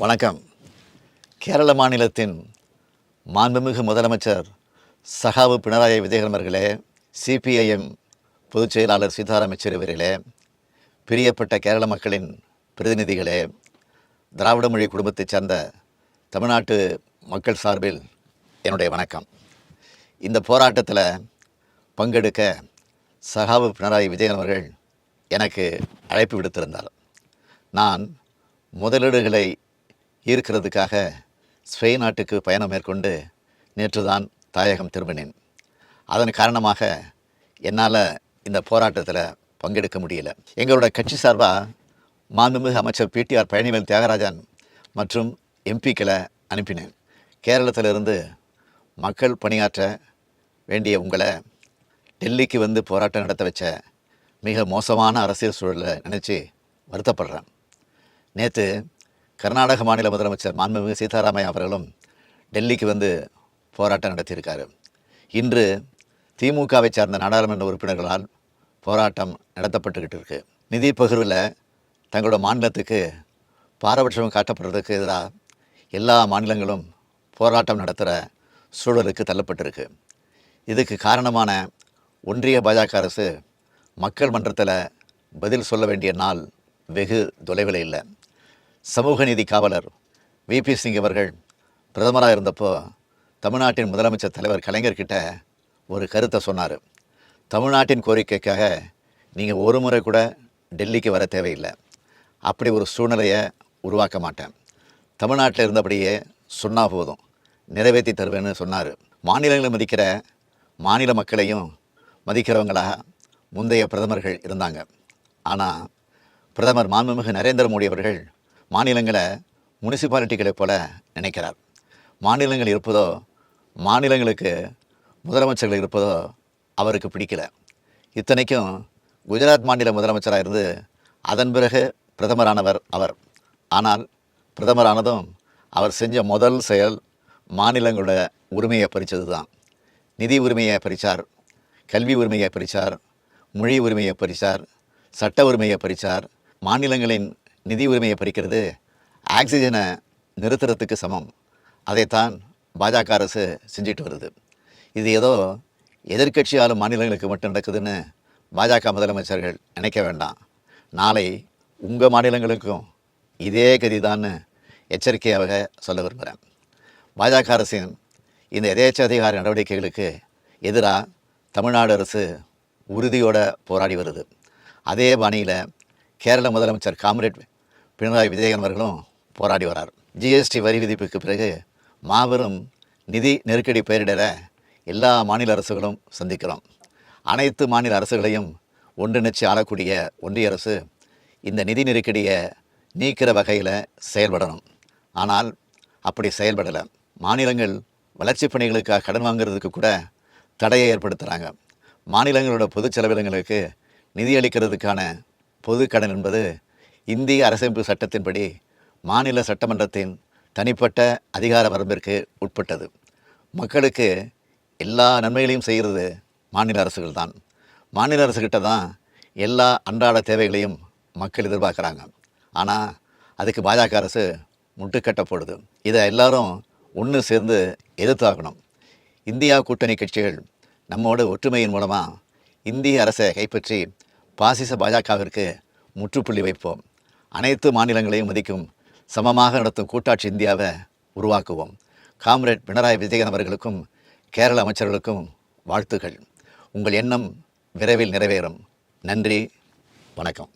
வணக்கம். கேரள மாநிலத்தின் மாண்புமிகு முதலமைச்சர் சகாவு பினராயி விஜயன் அவர்களே, சிபிஐஎம் பொதுச் செயலாளர் சீதாராம் யெச்சூரி அவர்களே, பிரியப்பட்ட கேரள மக்களின் பிரதிநிதிகளே, திராவிட மொழி குடும்பத்தைச் சேர்ந்த தமிழ்நாட்டு மக்கள் சார்பில் என்னுடைய வணக்கம். இந்த போராட்டத்தில் பங்கெடுக்க சகாவு பினராயி விஜயன் அவர்கள் எனக்கு அழைப்பு விடுத்திருந்தார். நான் முதலீடுகளை ஈர்க்கிறதுக்காக ஸ்பெயின் நாட்டுக்கு பயணம் மேற்கொண்டு நேற்று தான் தாயகம் திரும்பினேன். அதன் காரணமாக என்னால் இந்த போராட்டத்தில் பங்கெடுக்க முடியல. எங்களோட கட்சி சார்பாக மாண்புமிகு அமைச்சர் பிடிஆர் பழனிவேல் தியாகராஜன் மற்றும் எம்பிக்களை அனுப்பினேன். கேரளத்திலிருந்து மக்கள் பணியாற்ற வேண்டிய உங்களை டெல்லிக்கு வந்து போராட்டம் நடத்த வச்ச மிக மோசமான அரசியல் சூழலை நினச்சி வருத்தப்படுறேன். நேற்று கர்நாடக மாநில முதலமைச்சர் மாண்புமிகு சீதாராமையா அவர்களும் டெல்லிக்கு வந்து போராட்டம் நடத்தியிருக்காரு. இன்று திமுகவை சார்ந்த நாடாளுமன்ற உறுப்பினர்களால் போராட்டம் நடத்தப்பட்டுக்கிட்டு இருக்கு. நிதி பகிர்வில் தங்களோட மாநிலத்துக்கு பாரபட்சம் காட்டப்படுறதுக்கு எதிராக எல்லா மாநிலங்களும் போராட்டம் நடத்துகிற சூழலுக்கு தள்ளப்பட்டிருக்கு. இதுக்கு காரணமான ஒன்றிய பாஜக அரசு மக்கள் மன்றத்தில் பதில் சொல்ல வேண்டிய நாள் வெகு தொலைவில் இல்லை. சமூக நீதி காவலர் விபி சிங் அவர்கள் பிரதமராக இருந்தப்போ தமிழ்நாட்டின் முதலமைச்சர் தலைவர் கலைஞர்கிட்ட ஒரு கருத்தை சொன்னார். தமிழ்நாட்டின் கோரிக்கைக்காக நீங்கள் ஒரு முறை கூட டெல்லிக்கு வர தேவையில்லை, அப்படி ஒரு சூழ்நிலையை உருவாக்க மாட்டேன், தமிழ்நாட்டில் இருந்தபடியே சொன்னால் போதும், நிறைவேற்றி தருவேன்னு சொன்னார். மாநிலங்களை மதிக்கிற மாநில மக்களையும் மதிக்கிறவங்களாக முந்தைய பிரதமர்கள் இருந்தாங்க. ஆனால் பிரதமர் மாண்புமிகு நரேந்திர மோடி அவர்கள் மாநிலங்களை முனிசிபாலிட்டிகளை போல நினைக்கிறார். மாநிலங்கள் இருப்பதோ, மாநிலங்களுக்கு முதலமைச்சர்கள் இருப்பதோ அவருக்கு பிடிக்கல. இத்தனைக்கும் குஜராத் மாநில முதலமைச்சராக இருந்து அதன் பிறகு பிரதமரானவர் அவர். ஆனால் பிரதமரானதும் அவர் செஞ்ச முதல் செயல் மாநிலங்களோட உரிமையை பறித்தது தான். நிதி உரிமையை பறித்தார், கல்வி உரிமையை பறித்தார், மொழி உரிமையை பறித்தார், சட்ட உரிமையை பறித்தார். மாநிலங்களின் நிதி உரிமையை பறிக்கிறது ஆக்சிஜனை நிறுத்துறதுக்கு சமம். அதைத்தான் பாஜக அரசு செஞ்சிட்டு வருது. இது ஏதோ எதிர்க்கட்சி ஆளும் மாநிலங்களுக்கு மட்டும் நடக்குதுன்னு பாஜக முதலமைச்சர்கள் நினைக்க வேண்டாம். நாளை உங்கள் மாநிலங்களுக்கும் இதே கதிதான்னு எச்சரிக்கையாக சொல்ல விரும்புகிறேன். பாஜக அரசின் இந்த எதேச்ச அதிகார நடவடிக்கைகளுக்கு எதிராக தமிழ்நாடு அரசு உறுதியோடு போராடி வருது. அதே பாணியில் கேரள முதலமைச்சர் காம்ரேட் பினராயி விஜயன் அவர்களும் போராடி வரார். ஜிஎஸ்டி வரி விதிப்புக்கு பிறகு மாபெரும் நிதி நெருக்கடி பெயரிடற எல்லா மாநில அரசுகளும் சந்திக்கிறோம். அனைத்து மாநில அரசுகளையும் ஒன்றிணைச்சு ஆளக்கூடிய ஒன்றிய அரசு இந்த நிதி நெருக்கடியை நீக்கிற வகையில் செயல்படணும். ஆனால் அப்படி செயல்படலை. மாநிலங்கள் வளர்ச்சி பணிகளுக்காக கடன் வாங்கிறதுக்கு கூட தடையை ஏற்படுத்துகிறாங்க. மாநிலங்களோட பொது செலவினங்களுக்கு நிதி அளிக்கிறதுக்கான பொது கடன் என்பது இந்திய அரசமைப்பு சட்டத்தின்படி மாநில சட்டமன்றத்தின் தனிப்பட்ட அதிகார வரம்பிற்கு உட்பட்டது. மக்களுக்கு எல்லா நன்மைகளையும் செய்கிறது மாநில அரசுகள் தான். மாநில அரசுகிட்ட தான் எல்லா அன்றாட தேவைகளையும் மக்கள் எதிர்பார்க்குறாங்க. ஆனால் அதுக்கு பாஜக அரசு முட்டுக்கட்டை போடுது. இதை எல்லாரும் ஒன்று சேர்ந்து எதிர்த்தாகணும். இந்தியா கூட்டணி கட்சிகள் நம்மோட ஒற்றுமையின் மூலமாக இந்திய அரசை கைப்பற்றி பாசிச பாஜகவிற்கு முற்றுப்புள்ளி வைப்போம். அனைத்து மாநிலங்களையும் மதிக்கும் சமமாக நடத்தும் கூட்டாட்சி இந்தியாவை உருவாக்குவோம். காம்ரேட் பினராயி விஜயன் அவர்களுக்கும் கேரள அமைச்சர்களுக்கும் வாழ்த்துக்கள். உங்கள் எண்ணம் விரைவில் நிறைவேறும். நன்றி, வணக்கம்.